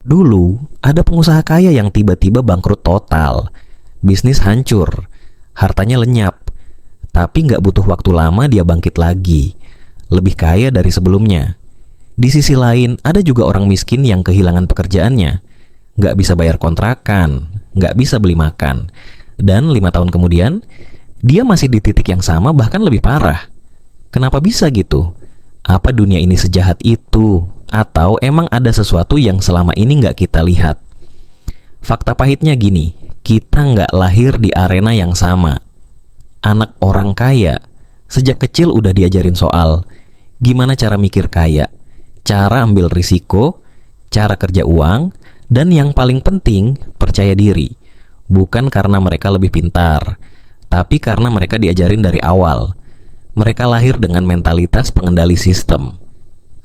Dulu, ada pengusaha kaya yang tiba-tiba bangkrut total. Bisnis hancur, hartanya lenyap. Tapi nggak butuh waktu lama dia bangkit lagi. Lebih kaya dari sebelumnya. Di sisi lain, ada juga orang miskin yang kehilangan pekerjaannya. Nggak bisa bayar kontrakan, nggak bisa beli makan. Dan 5 tahun kemudian, dia masih di titik yang sama bahkan lebih parah. Kenapa bisa gitu? Apa dunia ini sejahat itu? Atau emang ada sesuatu yang selama ini nggak kita lihat? Fakta pahitnya gini, kita nggak lahir di arena yang sama. Anak orang kaya, sejak kecil udah diajarin soal gimana cara mikir kaya, cara ambil risiko, cara kerja uang, dan yang paling penting, percaya diri. Bukan karena mereka lebih pintar, tapi karena mereka diajarin dari awal. Mereka lahir dengan mentalitas pengendali sistem.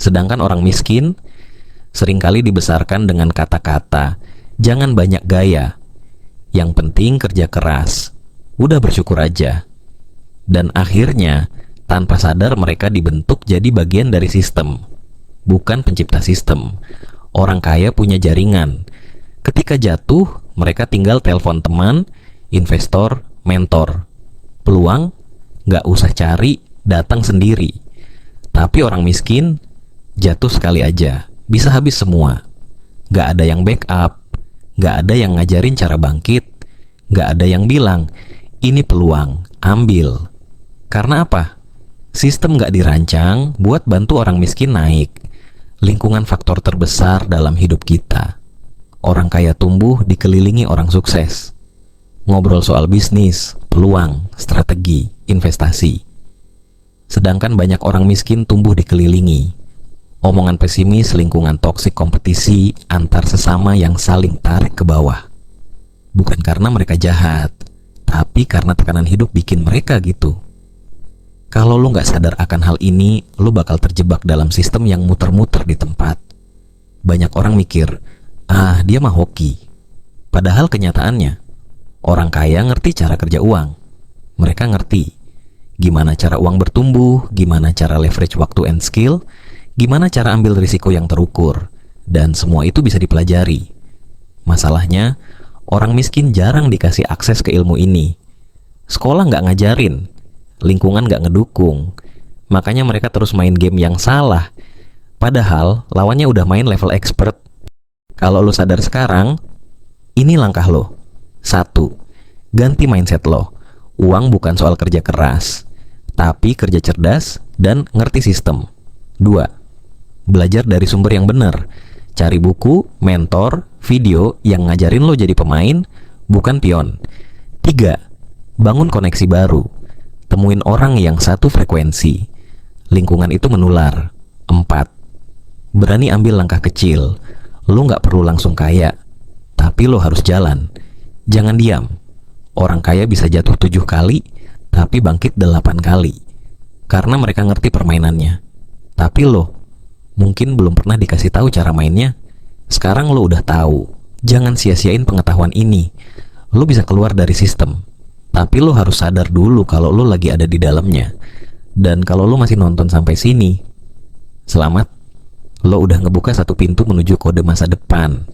Sedangkan orang miskin seringkali dibesarkan dengan kata-kata, jangan banyak gaya. Yang penting kerja keras. Udah bersyukur aja. Dan akhirnya, tanpa sadar mereka dibentuk jadi bagian dari sistem. Bukan pencipta sistem. Orang kaya punya jaringan. Ketika jatuh, mereka tinggal telepon teman, investor, mentor. Peluang, nggak usah cari, datang sendiri. Tapi orang miskin, jatuh sekali aja, bisa habis semua. Nggak ada yang backup, nggak ada yang ngajarin cara bangkit, nggak ada yang bilang, ini peluang, ambil. Karena apa? Sistem nggak dirancang buat bantu orang miskin naik. Lingkungan faktor terbesar dalam hidup kita. Orang kaya tumbuh dikelilingi orang sukses. Ngobrol soal bisnis, peluang, strategi, investasi. Sedangkan banyak orang miskin tumbuh dikelilingi omongan pesimis, lingkungan toksik, kompetisi antar sesama yang saling tarik ke bawah. Bukan karena mereka jahat, tapi karena tekanan hidup bikin mereka gitu. Kalau lu nggak sadar akan hal ini, lu bakal terjebak dalam sistem yang muter-muter di tempat. Banyak orang mikir, dia mah hoki. Padahal kenyataannya, orang kaya ngerti cara kerja uang. Mereka ngerti gimana cara uang bertumbuh, gimana cara leverage waktu and skill, gimana cara ambil risiko yang terukur, dan semua itu bisa dipelajari. Masalahnya, orang miskin jarang dikasih akses ke ilmu ini. Sekolah nggak ngajarin, lingkungan nggak ngedukung, makanya mereka terus main game yang salah. Padahal, lawannya udah main level expert. Kalau lo sadar sekarang, ini langkah lo. 1. Ganti mindset lo. Uang bukan soal kerja keras, tapi kerja cerdas dan ngerti sistem. 2. Belajar dari sumber yang benar. Cari buku, mentor, video yang ngajarin lo jadi pemain, bukan pion. 3. Bangun koneksi baru. Temuin orang yang satu frekuensi. Lingkungan itu menular. 4. Berani ambil langkah kecil. Lo nggak perlu langsung kaya, tapi lo harus jalan. Jangan diam. Orang kaya bisa jatuh 7 kali, tapi bangkit 8 kali. Karena mereka ngerti permainannya. Tapi lo mungkin belum pernah dikasih tahu cara mainnya. Sekarang lo udah tahu. Jangan sia-siain pengetahuan ini. Lo bisa keluar dari sistem, tapi lo harus sadar dulu kalau lo lagi ada di dalamnya. Dan kalau lo masih nonton sampai sini, selamat. Lo udah ngebuka satu pintu menuju kode masa depan.